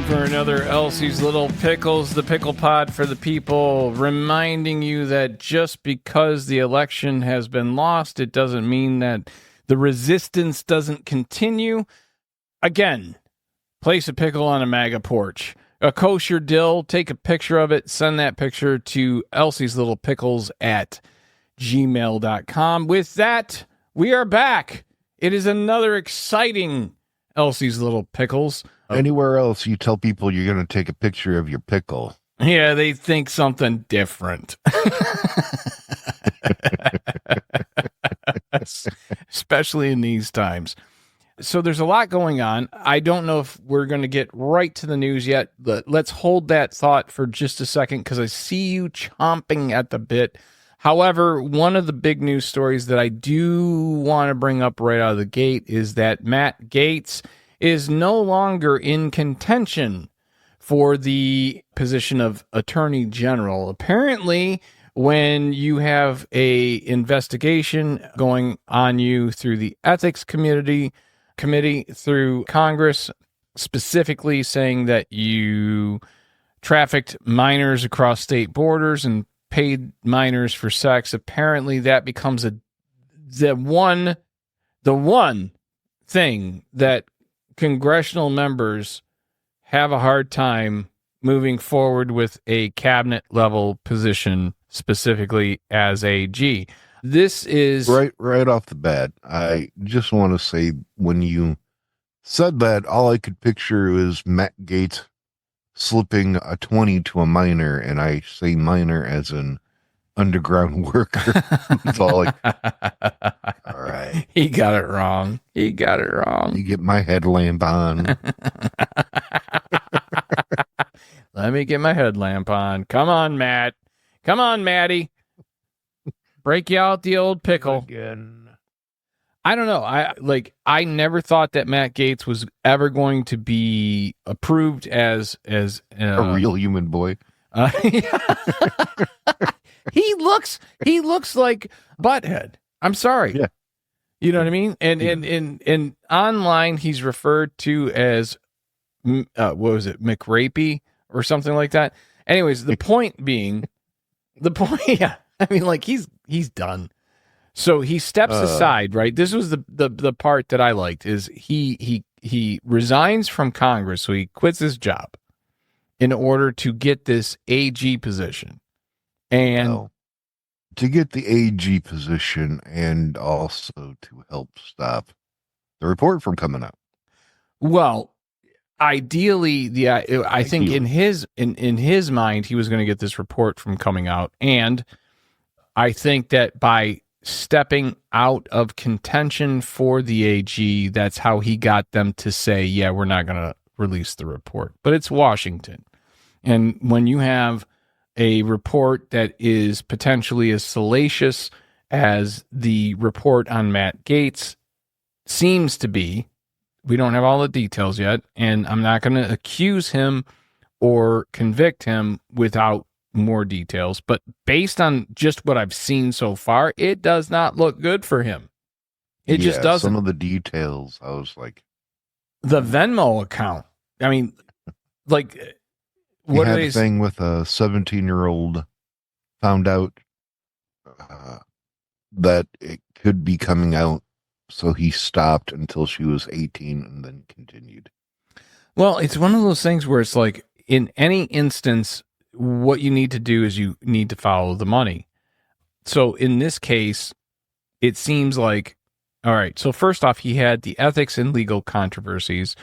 for another Elsie's Little Pickles, the pickle pod for the people, reminding you that just because the election has been lost, it doesn't mean that the resistance doesn't continue. Again, place a pickle on a MAGA porch. A kosher dill, take a picture of it, send that picture to Elsie's Little Pickles at gmail.com. With that, we are back. It is another exciting Elsie's Little Pickles. Anywhere else you tell people you're going to take a picture of your pickle. Yeah, they think something different. Especially in these times. So there's a lot going on. I don't know if we're going to get right to the news yet, but let's hold that thought for just a second because I see you chomping at the bit. However, one of the big news stories that I do want to bring up right out of the gate is that Matt Gaetz is no longer in contention for the position of Attorney General. Apparently, when you have a investigation going on you through the ethics committee through Congress, specifically saying that you trafficked minors across state borders and paid minors for sex, apparently that becomes the one thing that congressional members have a hard time moving forward with a cabinet level position, specifically as AG. This is right off the bat. I just want to say, when you said that, all I could picture is Matt Gaetz slipping a 20 to a minor, and I say minor as an underground worker. It's all like, all right. He got it wrong. You get my headlamp on. Let me get my headlamp on. Come on, Matt. Come on, Matty. Break you out the old pickle. Again. I don't know. I never thought that Matt Gaetz was ever going to be approved as a real human boy. He looks like Butthead. I'm sorry. Yeah. You know what I mean? And online he's referred to as what was it, McRapey or something like that. Anyways, the point, yeah. I mean, like he's done. So he steps aside, right? This was the part that I liked is he resigns from Congress, so he quits his job in order to get this AG position. And to get the AG position and also to help stop the report from coming out. Well, ideally, I think in his mind, he was going to get this report from coming out. And I think that by stepping out of contention for the AG, that's how he got them to say, yeah, we're not going to release the report. But it's Washington. And when you have a report that is potentially as salacious as the report on Matt Gaetz seems to be, we don't have all the details yet, and I'm not going to accuse him or convict him without more details, but based on just what I've seen so far, it does not look good for him. It just doesn't. Some of the details, I was like... The Venmo account. I mean, like... What had a thing with a 17-year-old found out that it could be coming out, so he stopped until she was 18 and then continued. Well, it's one of those things where it's like, in any instance, what you need to do is you need to follow the money. So in this case, it seems like, all right, so first off, he had the ethics and legal controversies.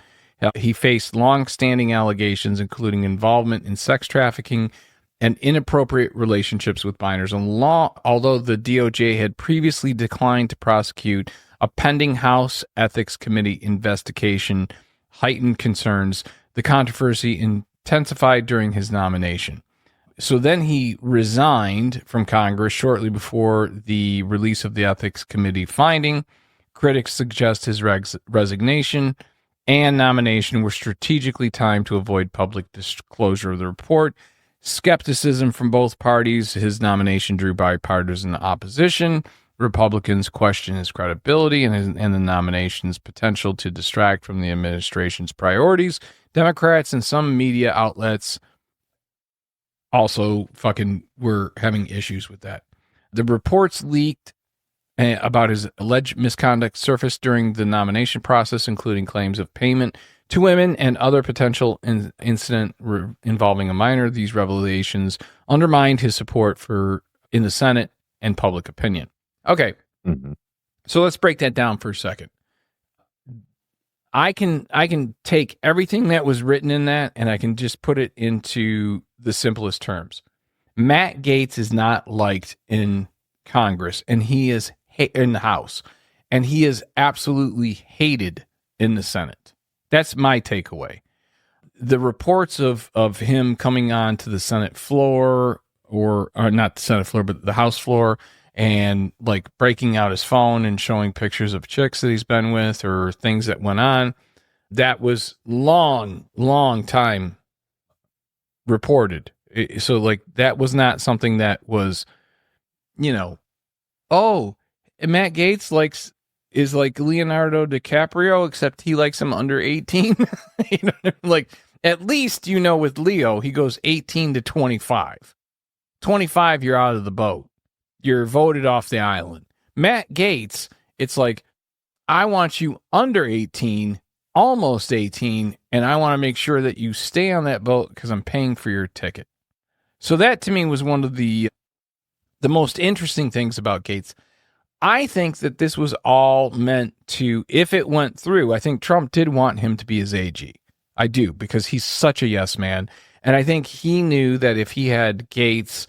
He faced long-standing allegations, including involvement in sex trafficking and inappropriate relationships with minors. Although the DOJ had previously declined to prosecute, a pending House Ethics Committee investigation heightened concerns. The controversy intensified during his nomination. So then he resigned from Congress shortly before the release of the Ethics Committee finding. Critics suggest his resignation and nomination were strategically timed to avoid public disclosure of the report. Skepticism from both parties. His nomination drew bipartisan opposition. Republicans question his credibility and the nomination's potential to distract from the administration's priorities. Democrats and some media outlets also fucking were having issues with that. The reports leaked about his alleged misconduct surfaced during the nomination process, including claims of payment to women and other potential incident involving a minor. These revelations undermined his support in the Senate and public opinion. Okay, So let's break that down for a second. I can take everything that was written in that and I can just put it into the simplest terms. Matt Gaetz is not liked in Congress, and he is in the House, and he is absolutely hated in the Senate. That's my takeaway. The reports of him coming on to the Senate floor, or not the Senate floor, but the House floor, and like breaking out his phone and showing pictures of chicks that he's been with or things that went on, that was long time reported. So like that was not something that was, oh, Matt Gaetz is like Leonardo DiCaprio, except he likes him under 18. Like at least, with Leo, he goes 18 to 25. 25, you're out of the boat. You're voted off the island. Matt Gaetz, it's like, I want you under 18, almost 18, and I want to make sure that you stay on that boat because I'm paying for your ticket. So that to me was one of the most interesting things about Gaetz. I think that this was all meant to, if it went through, I think Trump did want him to be his AG. I do, because he's such a yes man. And I think he knew that if he had Gaetz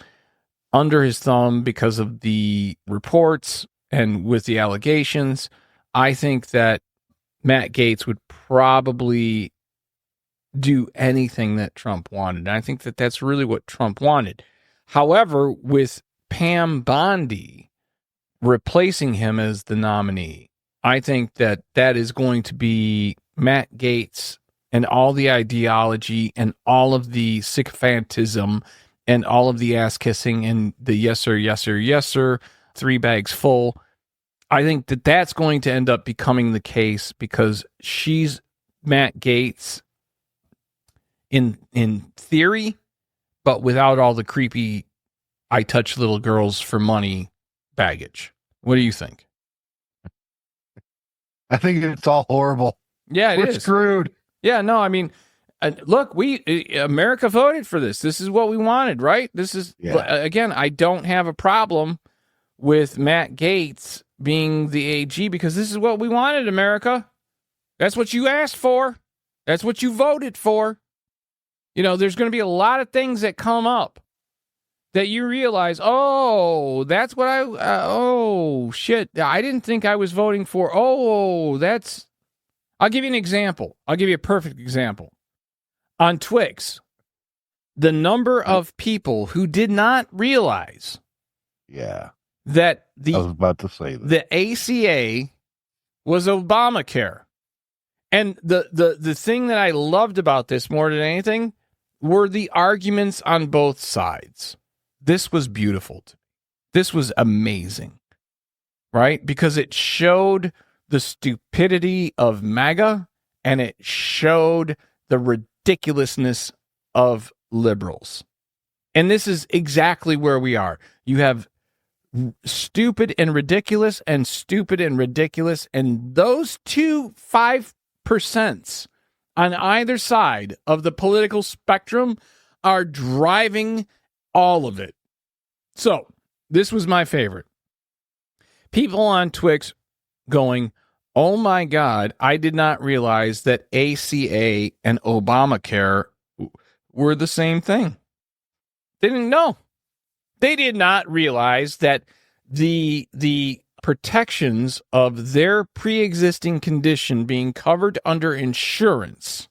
under his thumb because of the reports and with the allegations, I think that Matt Gaetz would probably do anything that Trump wanted. And I think that that's really what Trump wanted. However, with Pam Bondi replacing him as the nominee, I think that is going to be Matt Gaetz and all the ideology and all of the sycophantism and all of the ass kissing and the yes sir, yes sir, yes sir, 3 bags full. I think that that's going to end up becoming the case because she's Matt Gaetz in theory, but without all the creepy I touch little girls for money baggage. What do you think? I think it's all horrible. Yeah, We're screwed. Yeah, no, I mean, look, America voted for this. This is what we wanted, right? This is, again, I don't have a problem with Matt Gaetz being the AG because this is what we wanted, America. That's what you asked for. That's what you voted for. There's going to be a lot of things that come up that you realize, oh, that's what oh, shit, I didn't think I was voting for. Oh, I'll give you an example. I'll give you a perfect example. On Twix, the number of people who did not realize that I was about to say that. the ACA was Obamacare. And the thing that I loved about this more than anything were the arguments on both sides. This was beautiful. This was amazing, right? Because it showed the stupidity of MAGA and it showed the ridiculousness of liberals. And this is exactly where we are. You have stupid and ridiculous and stupid and ridiculous. And those 5% on either side of the political spectrum are driving all of it. So this was my favorite. People on Twix going, oh my God, I did not realize that ACA and Obamacare were the same thing. They didn't know. They did not realize that the protections of their pre-existing condition being covered under insurance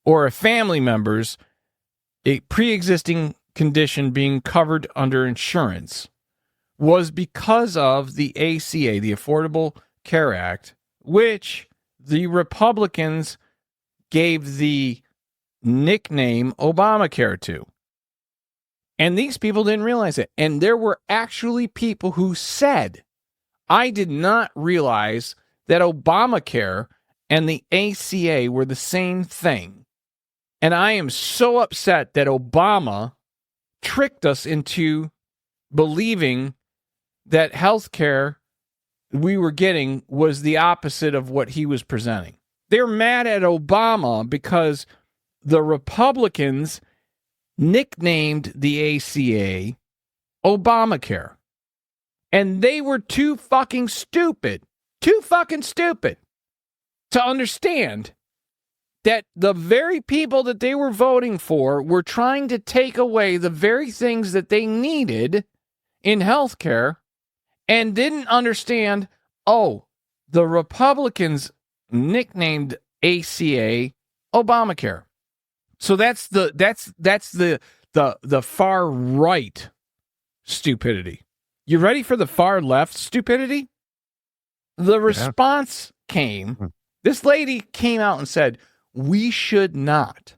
or a family member's a pre-existing condition being covered under insurance was because of the ACA, the Affordable Care Act, which the Republicans gave the nickname Obamacare to. And these people didn't realize it. And there were actually people who said, I did not realize that Obamacare and the ACA were the same thing. And I am so upset that Obama tricked us into believing that healthcare we were getting was the opposite of what he was presenting. They're mad at Obama because the Republicans nicknamed the ACA Obamacare. And they were too fucking stupid to understand that the very people that they were voting for were trying to take away the very things that they needed in healthcare and didn't understand, the Republicans nicknamed ACA Obamacare. So that's the far right stupidity. You ready for the far left stupidity? The response came. This lady came out and said, we should not,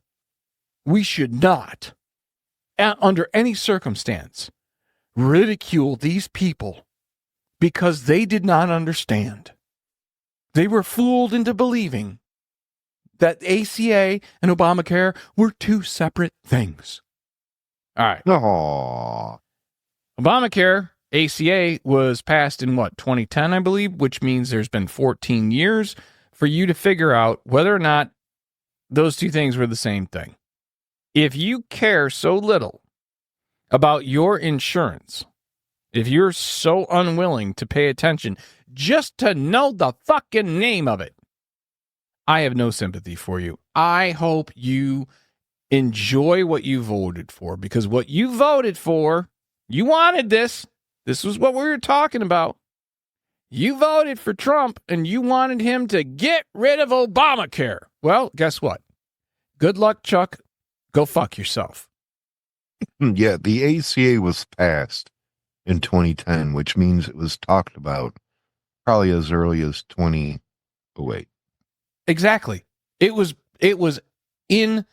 under any circumstance, ridicule these people because they did not understand. They were fooled into believing that ACA and Obamacare were two separate things. All right. Aww. Obamacare, ACA, was passed in 2010, I believe, which means there's been 14 years for you to figure out whether or not those two things were the same thing. If you care so little about your insurance, if you're so unwilling to pay attention just to know the fucking name of it, I have no sympathy for you. I hope you enjoy what you voted for, because what you voted for, you wanted this. This was what we were talking about. You voted for Trump and you wanted him to get rid of Obamacare. Well, guess what? Good luck, Chuck. Go fuck yourself. Yeah, the ACA was passed in 2010, which means it was talked about probably as early as 2008. Exactly. It was in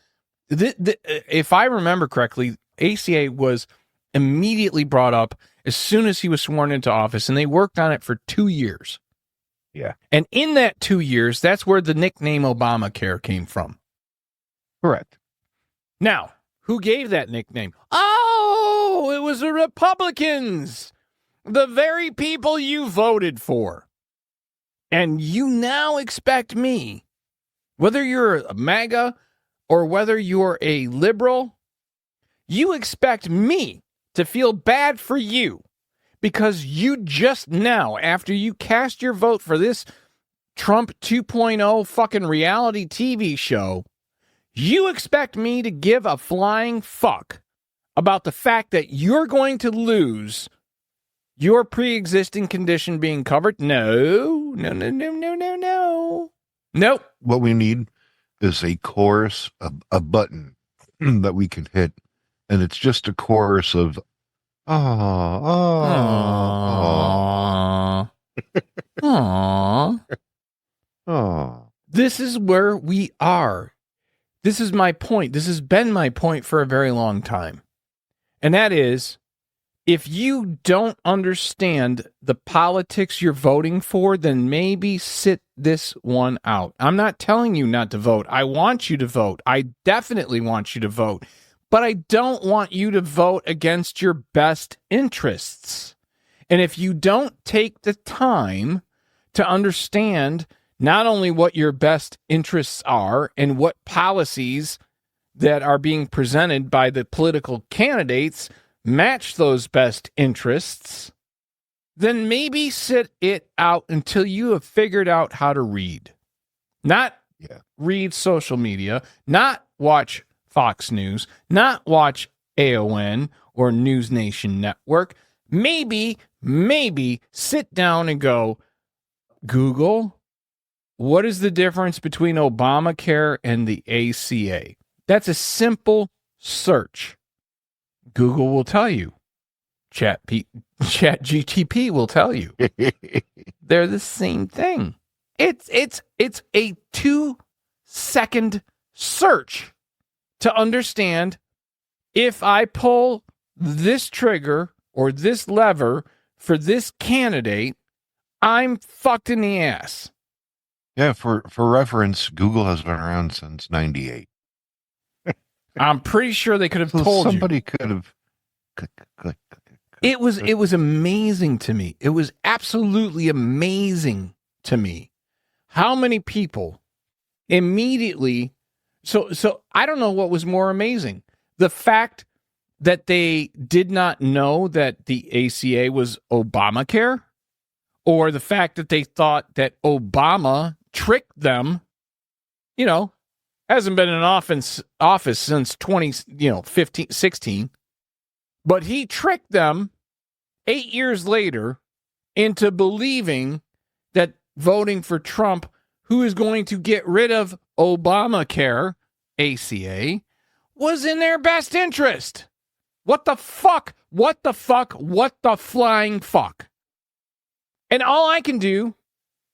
if I remember correctly, ACA was immediately brought up as soon as he was sworn into office, and they worked on it for 2 years. Yeah. And in that 2 years, that's where the nickname Obamacare came from. Correct. Now, who gave that nickname? Oh, it was the Republicans, the very people you voted for. And you now expect me, whether you're a MAGA or whether you're a liberal, you expect me to feel bad for you because you just now, after you cast your vote for this Trump 2.0 fucking reality TV show, you expect me to give a flying fuck about the fact that you're going to lose your pre-existing condition being covered? No. Nope. What we need is a chorus, a button that we can hit, and it's just a chorus of Aww. This is where we are. This is my point. This has been my point for a very long time. And that is, if you don't understand the politics you're voting for, then maybe sit this one out. I'm not telling you not to vote. I want you to vote. I definitely want you to vote. But I don't want you to vote against your best interests. And if you don't take the time to understand not only what your best interests are and what policies that are being presented by the political candidates match those best interests, then maybe sit it out until you have figured out how to read. Not read social media, not watch Fox News, not watch AON or News Nation Network. Maybe sit down and go, Google, what is the difference between Obamacare and the ACA? That's a simple search. Google will tell you. ChatGTP will tell you. They're the same thing. It's a 2-second search to understand if I pull this trigger or this lever for this candidate, I'm fucked in the ass. Yeah, for reference, Google has been around since 98. I'm pretty sure they could have So told somebody you. could have. It was amazing to me. It was absolutely amazing to me how many people immediately. So I don't know what was more amazing. The fact that they did not know that the ACA was Obamacare, or the fact that they thought that Obama tricked them, hasn't been in office since 15, 16, but he tricked them 8 years later into believing that voting for Trump, who is going to get rid of Obamacare, ACA, was in their best interest. What the fuck? What the fuck? What the flying fuck? And all I can do,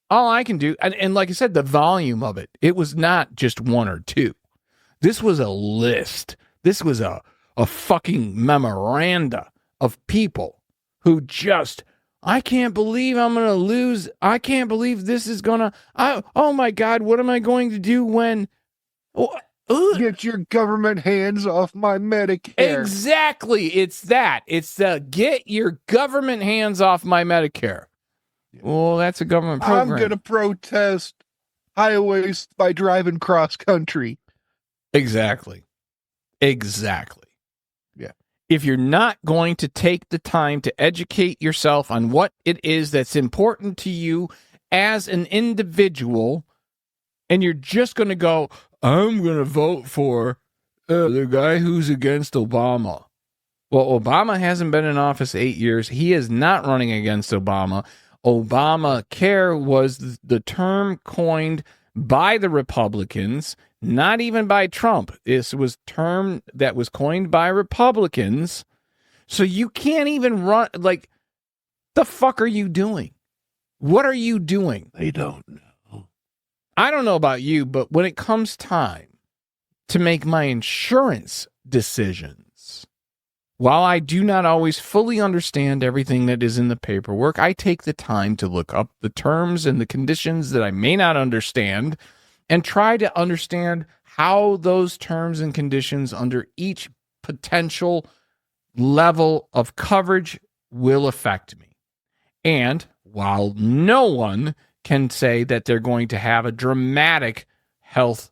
and like I said, the volume of it was not just one or two. This was a list. This was a fucking memoranda of people who just, I can't believe I'm going to lose. I can't believe this is going to, oh my God, what am I going to do when? Get your government hands off my Medicare. Exactly. It's that. It's the get your government hands off my Medicare. Well, that's a government program. I'm going to protest highways by driving cross country. Exactly. Yeah. If you're not going to take the time to educate yourself on what it is that's important to you as an individual, and you're just going to go, I'm going to vote for the guy who's against Obama. Well, Obama hasn't been in office 8 years. He is not running against Obama. Obamacare was the term coined by the Republicans, not even by Trump. This was a term that was coined by Republicans. So you can't even run, like, the fuck are you doing? What are you doing? They don't know. I don't know about you, but when it comes time to make my insurance decisions, while I do not always fully understand everything that is in the paperwork, I take the time to look up the terms and the conditions that I may not understand and try to understand how those terms and conditions under each potential level of coverage will affect me. And while no one can say that they're going to have a dramatic health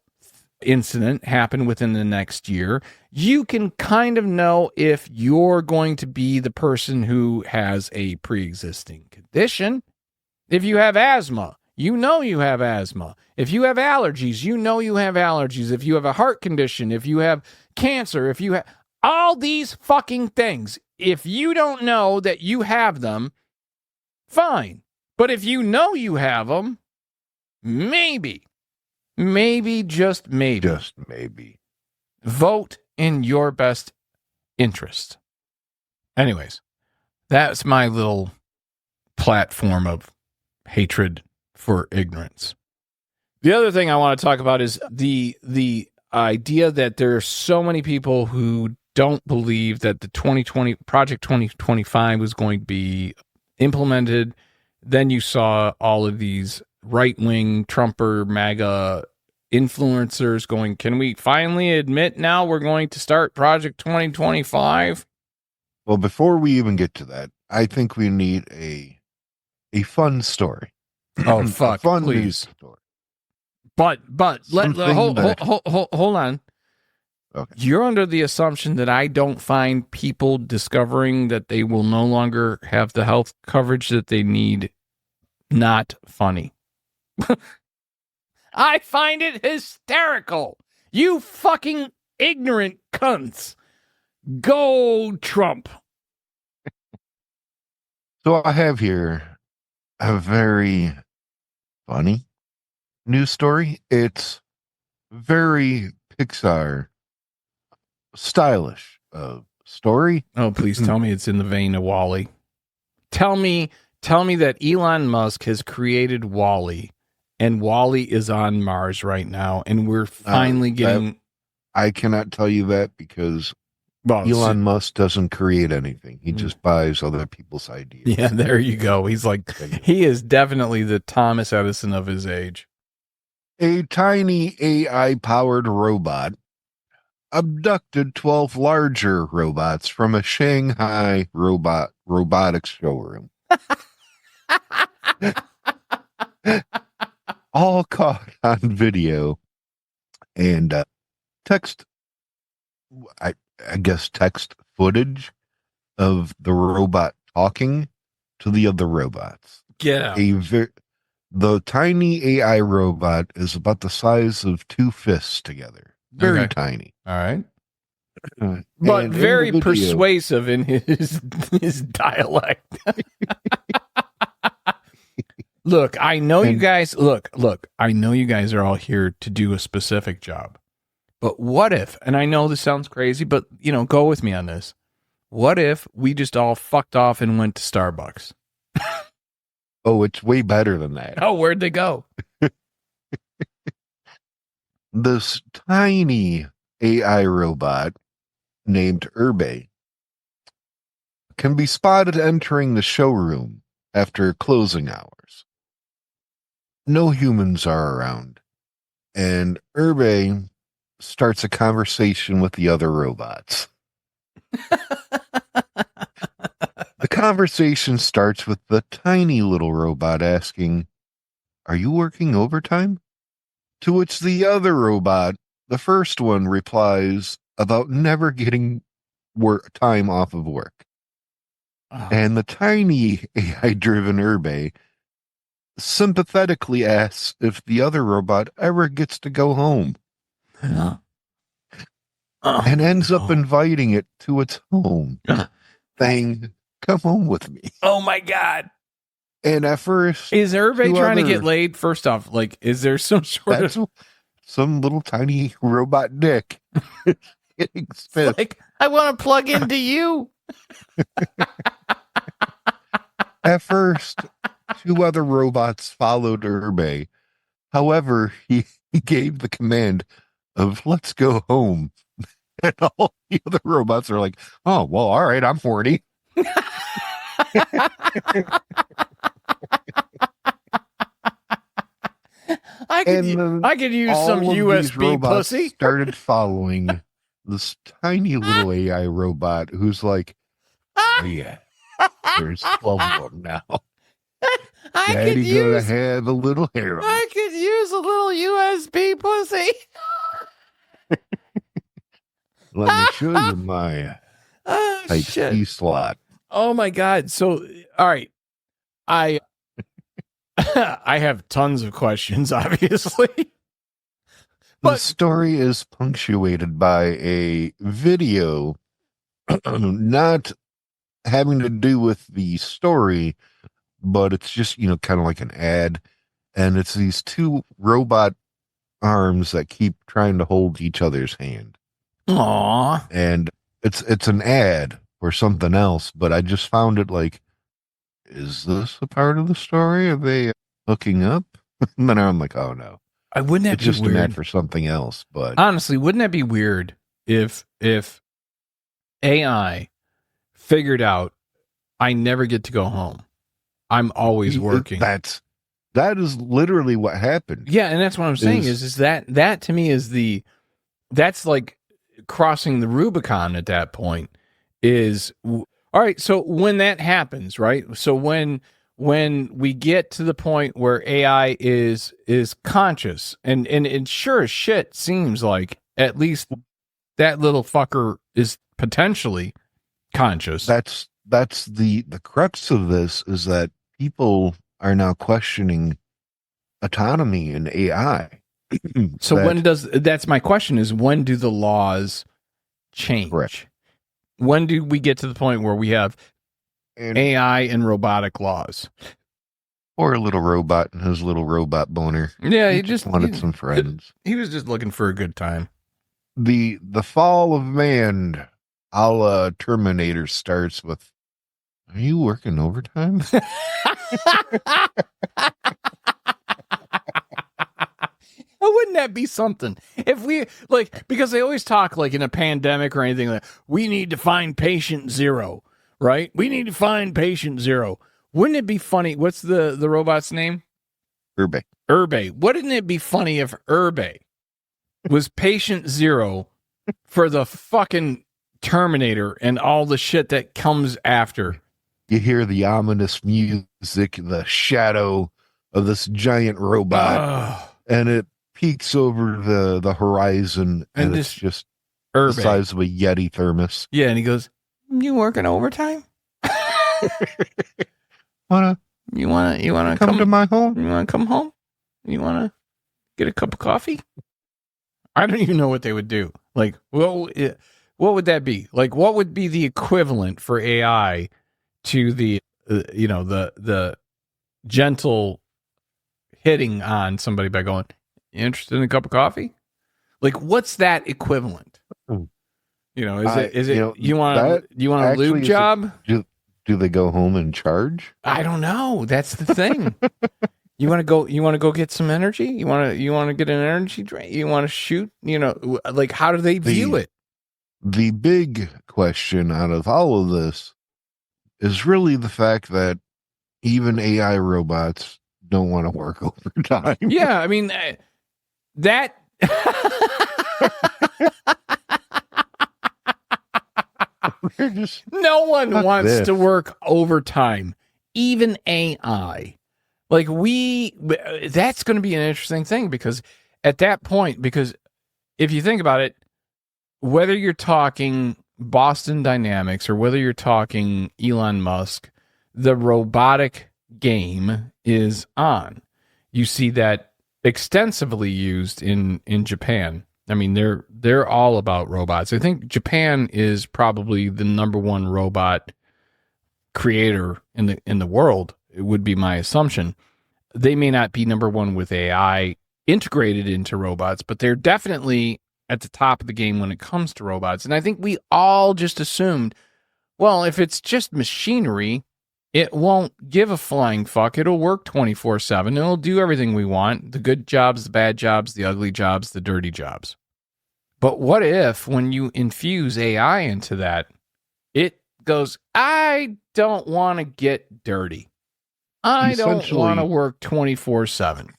incident happen within the next year, you can kind of know if you're going to be the person who has a pre-existing condition. If you have asthma, you know you have asthma. If you have allergies, you know you have allergies. If you have a heart condition, if you have cancer, if you have all these fucking things, if you don't know that you have them, fine. But if you know you have them, maybe, just maybe, vote in your best interest. Anyways, that's my little platform of hatred for ignorance. The other thing I want to talk about is the idea that there are so many people who don't believe that the Project 2025 was going to be implemented. Then you saw all of these right-wing Trumper MAGA influencers going, can we finally admit now we're going to start Project 2025? Well, before we even get to that, I think we need a fun story. Oh, fuck, fun please. News story. But hold on. Okay. You're under the assumption that I don't find people discovering that they will no longer have the health coverage that they need not funny. I find it hysterical. You fucking ignorant cunts. Go Trump. So I have here a very funny news story. It's very Pixar stylish story. Oh, please tell me it's in the vein of WALL-E. Tell me that Elon Musk has created WALL-E, and WALL-E is on Mars right now, and we're finally getting... I cannot tell you that because Well, Elon Musk doesn't create anything. He just buys other people's ideas. yeah, there you go. He's like, he is definitely the Thomas Edison of his age. A tiny AI-powered robot abducted 12 larger robots from a Shanghai robotics showroom. All caught on video and text, I guess text footage of the robot talking to the other robots. Get out. The tiny AI robot is about the size of two fists together. Very tiny. All right. But very persuasive in his dialect. Look, I know you guys. Look. I know you guys are all here to do a specific job. But what if? And I know this sounds crazy, but go with me on this. What if we just all fucked off and went to Starbucks? Oh, it's way better than that. Oh, where'd they go? This tiny AI robot named Urbe can be spotted entering the showroom after closing hours. No humans are around, and Urbe starts a conversation with the other robots. The conversation starts with the tiny little robot asking, "Are you working overtime?" To which the other robot, the first one, replies about never getting time off of work. Oh. And the tiny AI-driven Urbe sympathetically asks if the other robot ever gets to go home. And ends up inviting it to its home, saying, "Come home with me." Oh my God. And at first, is Urbe trying to get laid? First off, is there some sort of some little tiny robot dick getting spit? I want to plug into you. At first, two other robots followed Urbe. However, he gave the command of "let's go home." And all the other robots are like, "Oh, well, all right, I'm horny." I could use some USB pussy. Started following this tiny little AI robot who's like, "Oh yeah, there's 12 of them now. Daddy gonna have a little hair. I could use a little USB pussy. Let me show you my Type C slot." Oh my God! So, all right, I have tons of questions, obviously. But the story is punctuated by a video, not having to do with the story, but it's just kind of like an ad, and it's these two robot arms that keep trying to hold each other's hand. Aww. And it's an ad or something else, but I just found it like, is this a part of the story? Are they hooking up? And then I'm like, oh no. Wouldn't that it's be just weird? An ad for something else. But honestly, wouldn't that be weird if AI figured out I never get to go home? I'm always working. That is literally what happened. Yeah, and that's what I'm saying is that to me is that's like crossing the Rubicon at that point. All right, so when that happens, right? So when we get to the point where AI is conscious, and it sure as shit seems like at least that little fucker is potentially conscious. That's the crux of this, is that people are now questioning autonomy in AI. So that's my question, is when do the laws change? Correct. When do we get to the point where we have AI and robotic laws? Or a little robot and his little robot boner. Yeah, he just wanted some friends. He was just looking for a good time. The fall of man, a la Terminator, starts with, "Are you working overtime?" that be something? If we, like, because they always talk, like, in a pandemic or anything, like, we need to find patient zero, right? We need to find patient zero. Wouldn't it be funny? What's the robot's name? Urbe. Wouldn't it be funny if Urbe was patient zero for the fucking Terminator and all the shit that comes after? You hear the ominous music, the shadow of this giant robot, and it peeks over the horizon, and it's just Urbe. the size of a Yeti thermos. Yeah, and he goes, "You working overtime? You wanna come to my home? You wanna come home? You wanna get a cup of coffee?" I don't even know what they would do. Like, what would that be? Like, what would be the equivalent for AI to the the gentle hitting on somebody by going, "You interested in a cup of coffee?" Like, what's that equivalent? You know, is it you want a lube job? Do they go home and charge? I don't know. That's the thing. You want to go get some energy? You want to get an energy drink? You want to shoot? You know, like, how do they view it? The big question out of all of this is really the fact that even AI robots don't want to work overtime. Yeah, I mean, that. No one wants to work overtime, even AI. Like, that's going to be an interesting thing, because at that point, because if you think about it, whether you're talking Boston Dynamics or whether you're talking Elon Musk, the robotic game is on. You see that extensively used in Japan. I mean, they're all about robots. I think Japan is probably the number one robot creator in the world. It would be my assumption. They may not be number one with AI integrated into robots, but they're definitely at the top of the game when it comes to robots. And I think we all just assumed, well, if it's just machinery, it won't give a flying fuck. It'll work 24/7. It'll do everything we want. The good jobs, the bad jobs, the ugly jobs, the dirty jobs. But what if when you infuse AI into that, it goes, I don't want to get dirty. I don't want to work 24/7.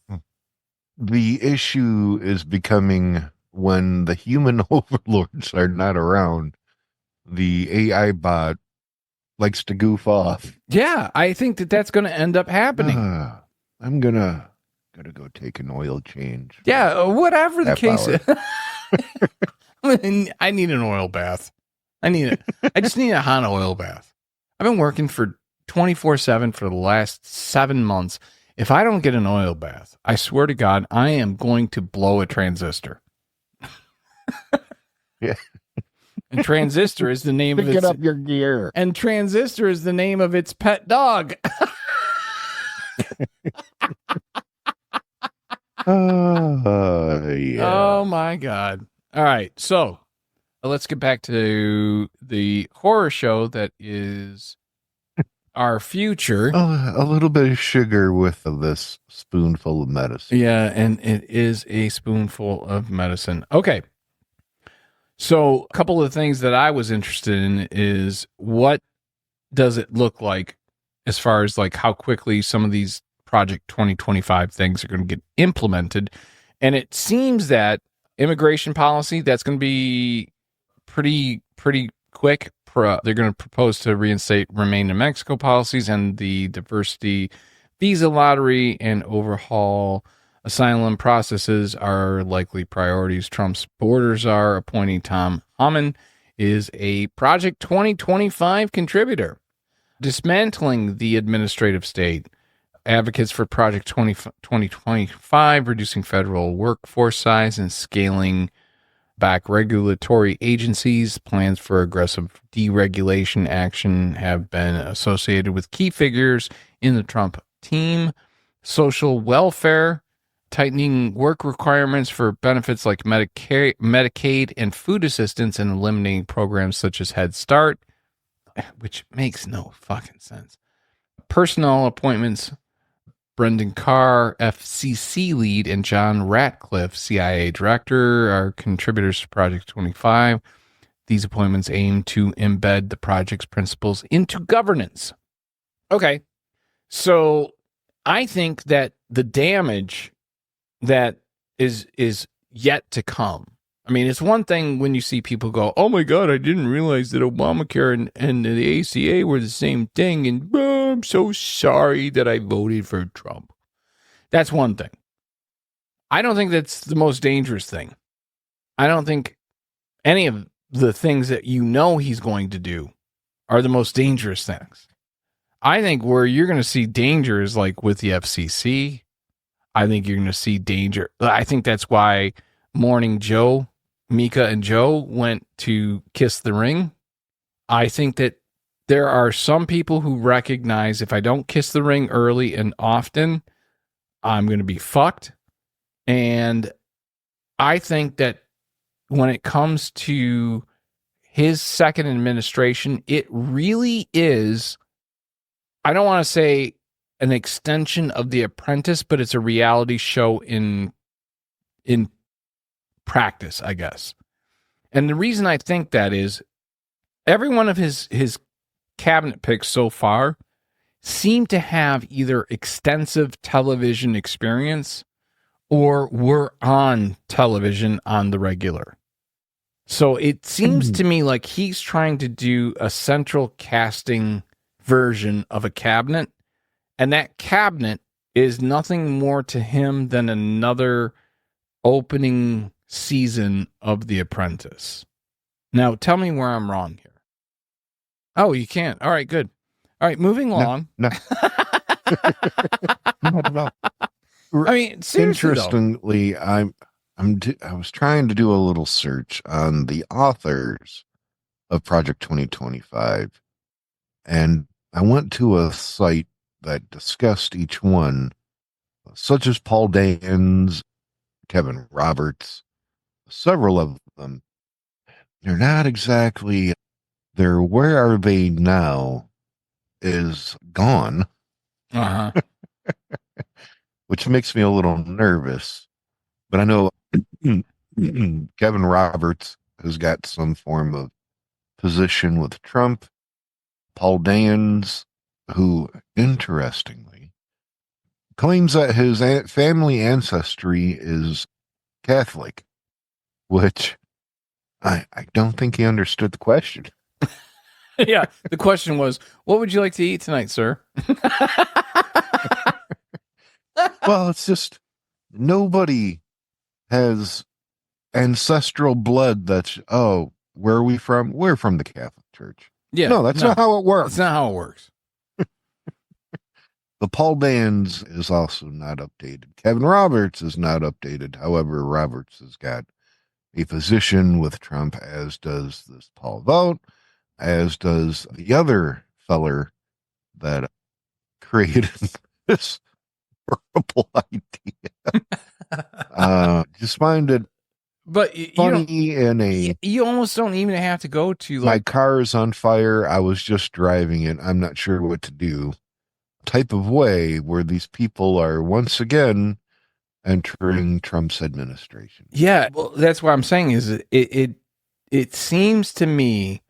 The issue is becoming when the human overlords are not around, the AI bot likes to goof off. Yeah, I think that's going to end up happening. I'm gonna go take an oil change. Yeah, whatever the case is. I need an oil bath. I just need a hot oil bath. I've been working for 24/7 for the last 7 months. If I don't get an oil bath, I swear to God, I am going to blow a transistor. Yeah. And Transistor is the name of its... Pick up your gear. And Transistor is the name of its pet dog. Yeah. Oh, my God. All right, so let's get back to the horror show that is our future. A little bit of sugar with this spoonful of medicine. Yeah, and it is a spoonful of medicine. Okay. So a couple of things that I was interested in is, what does it look like as far as like how quickly some of these Project 2025 things are going to get implemented? And it seems that immigration policy, that's going to be pretty quick. They're going to propose to reinstate Remain in Mexico policies, and the diversity visa lottery and overhaul asylum processes are likely priorities. Trump's borders are appointing Tom Homan is a Project 2025 contributor. Dismantling the administrative state. Advocates for Project 2025, reducing federal workforce size and scaling back regulatory agencies. Plans for aggressive deregulation action have been associated with key figures in the Trump team. Social welfare, tightening work requirements for benefits like Medicaid and food assistance, and eliminating programs such as Head Start, which makes no fucking sense. Personnel appointments, Brendan Carr, FCC lead, and John Ratcliffe, CIA director, are contributors to Project 25. These appointments aim to embed the project's principles into governance. Okay, so I think that the damage that is yet to come. I mean, it's one thing when you see people go, "Oh my God, I didn't realize that Obamacare and the ACA were the same thing," and I'm so sorry that I voted for Trump. That's one thing. I don't think that's the most dangerous thing. I don't think any of the things that he's going to do are the most dangerous things. I think where you're going to see danger is like with the FCC. I think you're going to see danger. I think that's why Morning Joe, Mika and Joe went to kiss the ring. I think that there are some people who recognize if I don't kiss the ring early and often, I'm going to be fucked. And I think that when it comes to his second administration, it really is, I don't want to say an extension of The Apprentice, but it's a reality show in practice, I guess. And the reason I think that is every one of his cabinet picks so far seem to have either extensive television experience or were on television on the regular. So it seems to me like he's trying to do a central casting version of a cabinet, and that cabinet is nothing more to him than another opening season of The Apprentice. Now, tell me where I'm wrong here. Oh, you can't. All right, good. All right, moving along. No. No. I mean, seriously, interestingly, I was trying to do a little search on the authors of Project 2025, and I went to a site that discussed each one, such as Paul Dans, Kevin Roberts, several of them. They're not exactly, their "where are they now" is gone. Uh-huh. Which makes me a little nervous. But I know Kevin Roberts has got some form of position with Trump. Paul Dans, who, interestingly, claims that his family ancestry is Catholic, which I don't think he understood the question. Yeah, the question was, what would you like to eat tonight, sir? Well, it's just nobody has ancestral blood that's, oh, where are we from? We're from the Catholic Church. Yeah. No, that's not how it works. That's not how it works. The Paul Dans is also not updated. Kevin Roberts is not updated. However, Roberts has got a position with Trump, as does this Paul Vogt, as does the other feller that created this horrible idea. Just find it but funny in a... You almost don't even have to go to my car is on fire, I was just driving it, I'm not sure what to do type of way, where these people are once again entering Trump's administration. Yeah, well, that's what I'm saying is it seems to me,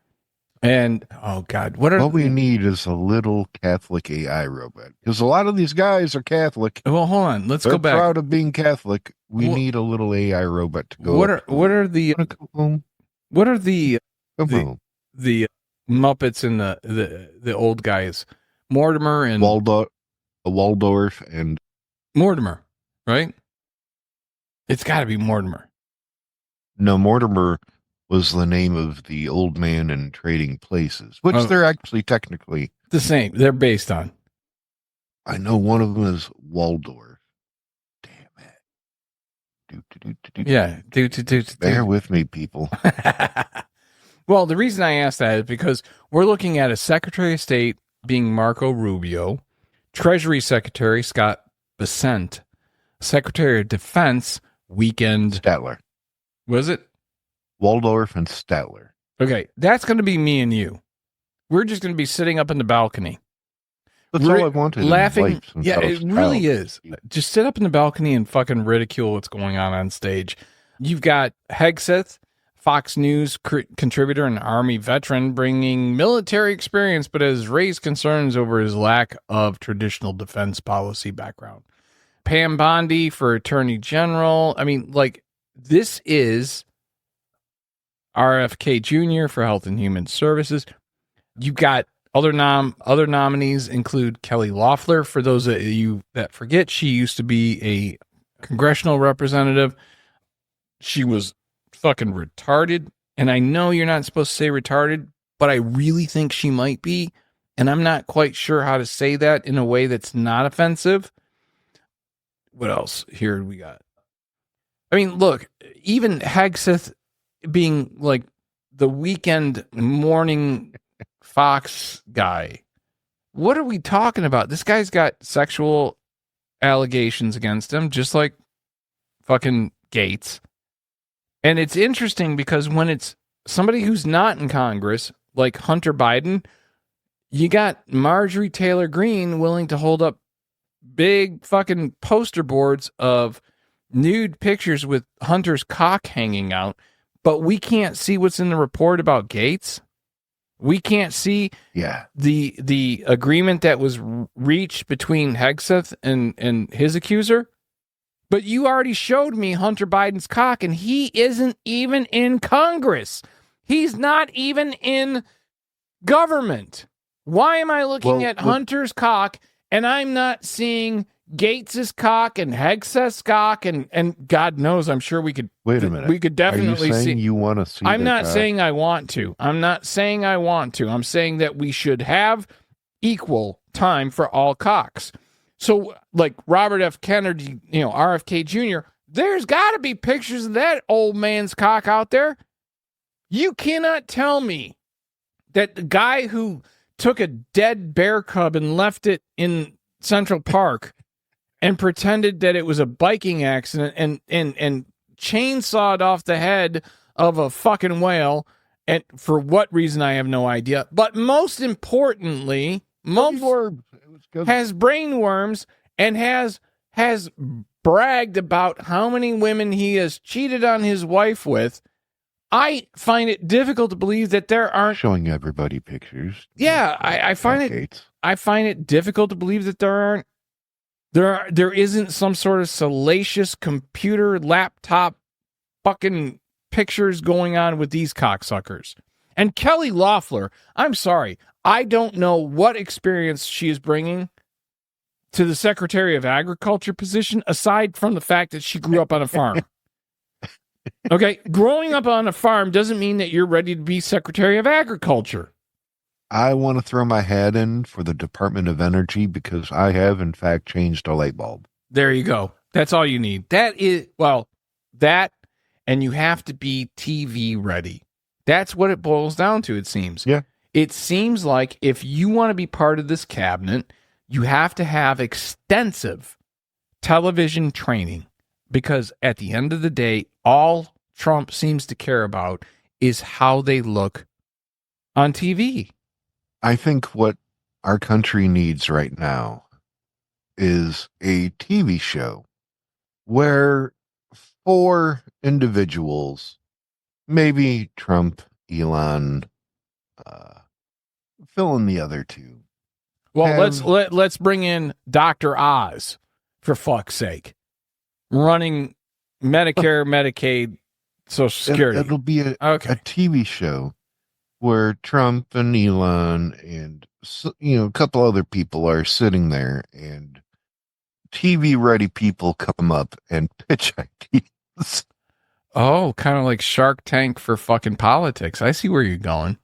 and oh God, what we need is a little Catholic AI robot, because a lot of these guys are Catholic. Well, hold on, They're go back. Proud of being Catholic. We need a little AI robot to go. What are the Muppets and the old guys? Mortimer and Waldorf and Mortimer, right? It's got to be Mortimer. No, Mortimer was the name of the old man in Trading Places, which they're actually technically the same. They're based on. I know one of them is Waldorf. Damn it. Yeah. Bear with me, people. Well, the reason I asked that is because we're looking at a Secretary of State being Marco Rubio, Treasury Secretary Scott Bessent, Secretary of Defense Weekend Statler. Was it? Waldorf and Statler. Okay, that's going to be me and you. We're just going to be sitting up in the balcony. That's all I wanted laughing. in life since Yeah, I was it really child. is. Just sit up in the balcony and fucking ridicule what's going on stage. You've got Hegseth, Fox News contributor and Army veteran, bringing military experience, but has raised concerns over his lack of traditional defense policy background. Pam Bondi for Attorney General. I mean, like, this is RFK Jr. for Health and Human Services. You've got other nominees include Kelly Loeffler. For those of you that forget, she used to be a congressional representative. She was fucking retarded. And I know you're not supposed to say retarded, but I really think she might be. And I'm not quite sure how to say that in a way that's not offensive. What else here we got? I mean, look, even Hegseth being like the weekend morning Fox guy. What are we talking about? This guy's got sexual allegations against him, just like fucking Gaetz. And it's interesting because when it's somebody who's not in Congress, like Hunter Biden, you got Marjorie Taylor Greene willing to hold up big fucking poster boards of nude pictures with Hunter's cock hanging out, but we can't see what's in the report about Gaetz. We can't see the agreement that was reached between Hegseth and his accuser. But you already showed me Hunter Biden's cock, and he isn't even in Congress. He's not even in government. Why am I looking at Hunter's cock and I'm not seeing Gaetz's cock and Hegseth's cock and God knows, I'm sure we could. Wait a minute. We could definitely Are you saying see. You want to see? I'm not cock? saying I want to. I'm not saying I want to. I'm saying that we should have equal time for all cocks. So, like Robert F. Kennedy, RFK Jr., there's got to be pictures of that old man's cock out there. You cannot tell me that the guy who took a dead bear cub and left it in Central Park and pretended that it was a biking accident and chainsawed off the head of a fucking whale, and for what reason I have no idea. But most importantly, has brain worms and has bragged about how many women he has cheated on his wife with. I find it difficult to believe that there aren't showing everybody pictures. Yeah, I find it difficult to believe that there isn't some sort of salacious computer laptop fucking pictures going on with these cocksuckers. And Kelly Loeffler, I'm sorry, I don't know what experience she is bringing to the Secretary of Agriculture position, aside from the fact that she grew up on a farm. Okay, growing up on a farm doesn't mean that you're ready to be Secretary of Agriculture. I want to throw my hat in for the Department of Energy because I have, in fact, changed a light bulb. There you go. That's all you need. That, and you have to be TV ready. That's what it boils down to, it seems. Yeah. It seems like if you want to be part of this cabinet, you have to have extensive television training, because at the end of the day, all Trump seems to care about is how they look on TV. I think what our country needs right now is a TV show where 4 individuals, maybe Trump, Elon, fill in the other 2. Well, let's bring in Dr. Oz, for fuck's sake, running Medicare, Medicaid, Social Security. It'll be a TV show where Trump and Elon and a couple other people are sitting there, and TV ready people come up and pitch ideas. Oh, kind of like Shark Tank for fucking politics. I see where you're going.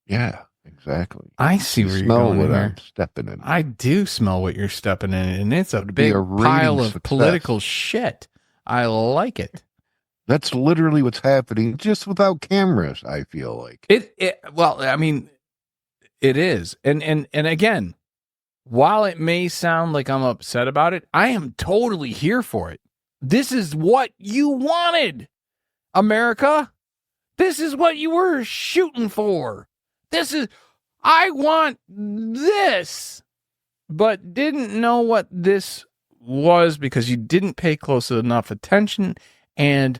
Yeah, exactly. I see where you're going. Smell what I'm stepping in. I do smell what you're stepping in, and it's a big pile of political shit. I like it. That's literally what's happening, just without cameras, I feel like. Well, I mean, it is. And again, while it may sound like I'm upset about it, I am totally here for it. This is what you wanted, America. This is what you were shooting for. I want this. but didn't know what this was because you didn't pay close enough attention and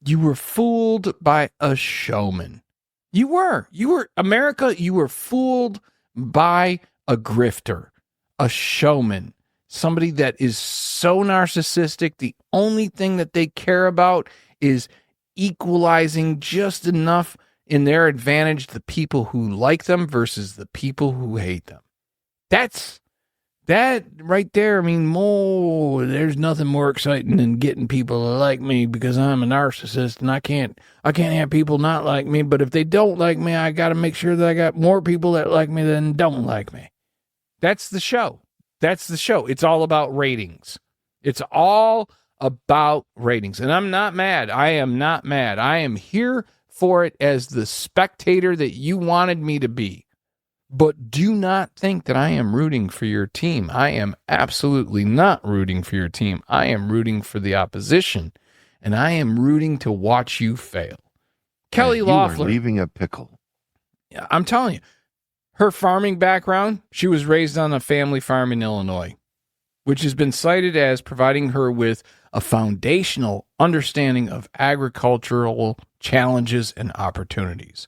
you were fooled by a showman. You were, America, you were fooled by a grifter, a showman, somebody that is so narcissistic. The only thing that they care about is equalizing just enough in their advantage the people who like them versus the people who hate them. That right there, I mean, there's nothing more exciting than getting people to like me because I'm a narcissist and I can't have people not like me, but if they don't like me, I got to make sure that I got more people that like me than don't like me. That's the show. It's all about ratings. It's all about ratings. And I'm not mad. I am not mad. I am here for it as the spectator that you wanted me to be. But do not think that I am rooting for your team. I am absolutely not rooting for your team. I am rooting for the opposition, and I am rooting to watch you fail. Kelly Loeffler. You are leaving a pickle. I'm telling you, her farming background, she was raised on a family farm in Illinois, which has been cited as providing her with a foundational understanding of agricultural challenges and opportunities.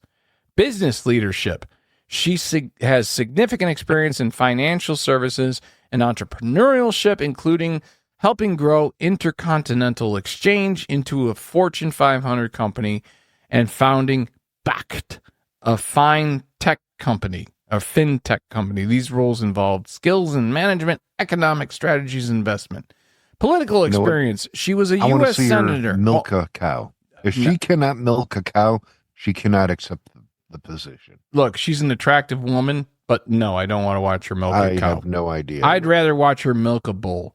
Business leadership. She has significant experience in financial services and entrepreneurship, including helping grow Intercontinental Exchange into a Fortune 500 company and founding Bakkt, a fintech company. These roles involved skills in management, economic strategies, investment. Political experience. She was a U.S. senator. Milk a cow. If she cannot milk a cow, she cannot accept the position. Look, she's an attractive woman, but no, I don't want to watch her milk a cow. I have no idea. I'd rather watch her milk a bull.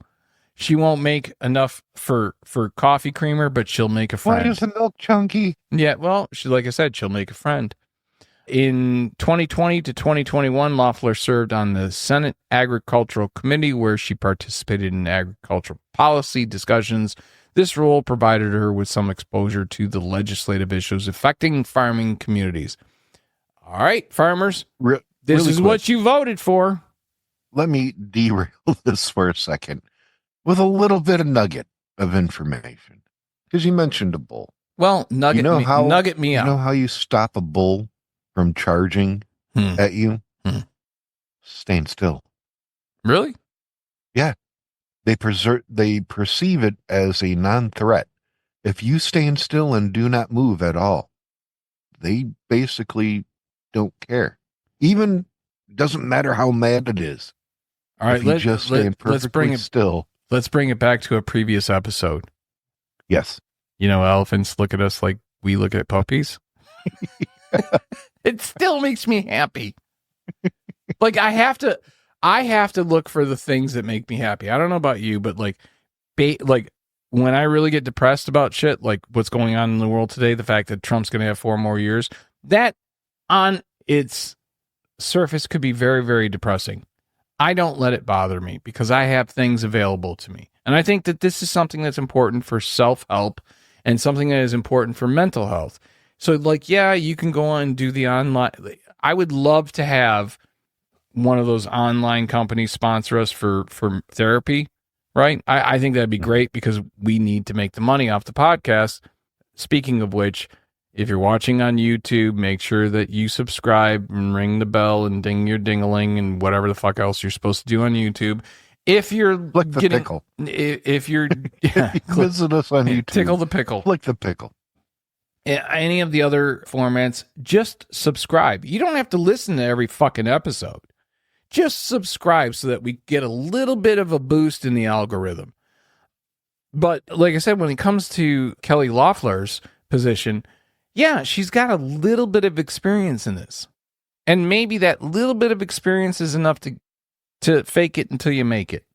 She won't make enough for coffee creamer, but she'll make a friend. Why is the milk chunky? Yeah, well, like I said, she'll make a friend. In 2020 to 2021, Loeffler served on the Senate Agricultural Committee, where she participated in agricultural policy discussions. This role provided her with some exposure to the legislative issues affecting farming communities. All right, farmers, this is what you voted for. Let me derail this for a second with a little bit of nugget of information. Because you mentioned a bull. Well, nugget me out. You know how you stop a bull from charging at you? Staying still. Really? Yeah. They perceive it as a non-threat. If you stand still and do not move at all, they basically don't care. Even doesn't matter how mad it is. All right, let's bring it still. Let's bring it back to a previous episode. Yes. You know, elephants look at us like we look at puppies. It still makes me happy. Like I have to look for the things that make me happy. I don't know about you, but like when I really get depressed about shit, like what's going on in the world today, the fact that Trump's going to have 4 more years, that on its surface could be very, very depressing. I don't let it bother me because I have things available to me. And I think that this is something that's important for self-help and something that is important for mental health. So like, yeah, you can go on and do the online. I would love to have one of those online companies sponsor us for therapy, right? I think that'd be great because we need to make the money off the podcast. Speaking of which, if you're watching on YouTube, make sure that you subscribe and ring the bell and ding your ding-a-ling and whatever the fuck else you're supposed to do on YouTube. If you're pickle. If you're visit us on YouTube. Tickle the pickle. Click the pickle. Any of the other formats, just subscribe. You don't have to listen to every fucking episode. Just subscribe so that we get a little bit of a boost in the algorithm. But like I said, when it comes to Kelly Loeffler's position, yeah, she's got a little bit of experience in this. And maybe that little bit of experience is enough to fake it until you make it.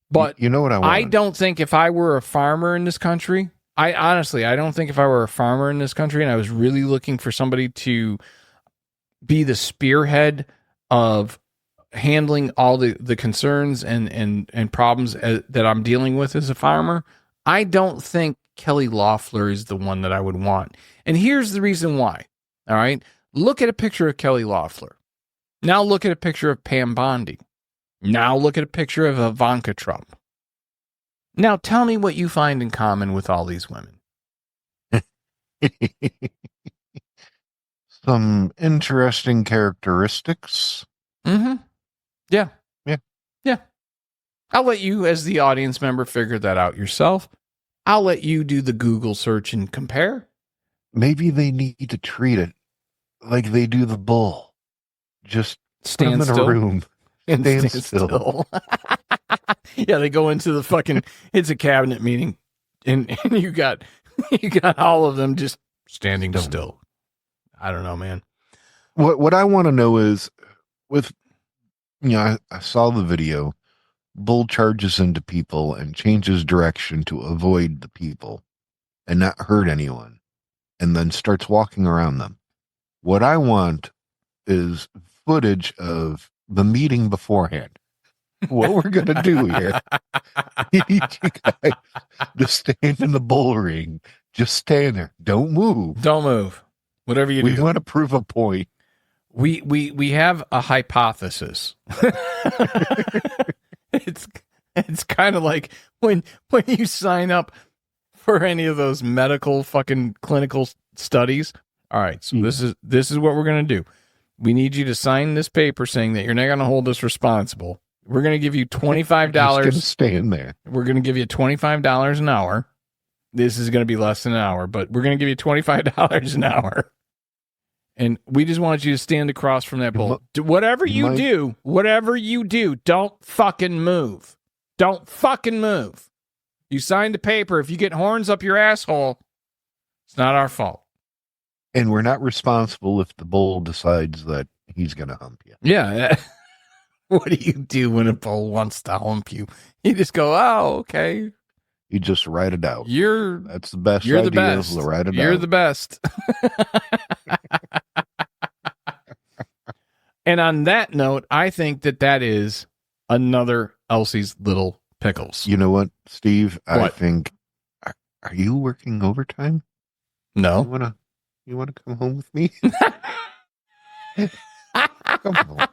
But you know what I don't think if I were a farmer in this country, I don't think if I were a farmer in this country and I was really looking for somebody to be the spearhead of handling all the concerns and problems that I'm dealing with as a farmer, I don't think Kelly Loeffler is the one that I would want. And here's the reason why. All right. Look at a picture of Kelly Loeffler. Now look at a picture of Pam Bondi. Now look at a picture of Ivanka Trump. Now tell me what you find in common with all these women. Some interesting characteristics. Mm-hmm. Yeah. Yeah. Yeah. I'll let you, as the audience member, figure that out yourself. I'll let you do the Google search and compare. Maybe they need to treat it like they do the bull. Just Stand put them in still. A room. And Stand stand still. still. Yeah, they go into the fucking, it's a cabinet meeting, and you got all of them just standing still. I don't know, man. What I want to know is, with, I saw the video. Bull charges into people and changes direction to avoid the people and not hurt anyone, and then starts walking around them. What I want is footage of the meeting beforehand. What we're going to do here. You guys just stand in the bull ring. Just stand there. Don't move. Don't move. Whatever you do. We want to prove a point. We have a hypothesis. It's kind of like when you sign up for any of those medical fucking clinical studies. All right, so this is what we're going to do. We need you to sign this paper saying that you're not going to hold us responsible. We're going to give you $25. Just gonna stand there. We're going to give you $25 an hour. This is going to be less than an hour, but we're going to give you $25 an hour. And we just want you to stand across from that bull. Whatever you do, don't fucking move. Don't fucking move. You signed the paper. If you get horns up your asshole, it's not our fault. And we're not responsible if the bull decides that he's going to hump you. Yeah. What do you do when a bull wants to hump you? You just go, oh, okay. You just write it out. That's the best you're idea. The best. Is to write it you're out. The best. And on that note, I think that is another Elsie's Little Pickles. You know what, Steve? What? I think, are you working overtime? No. You wanna come home with me? Come on.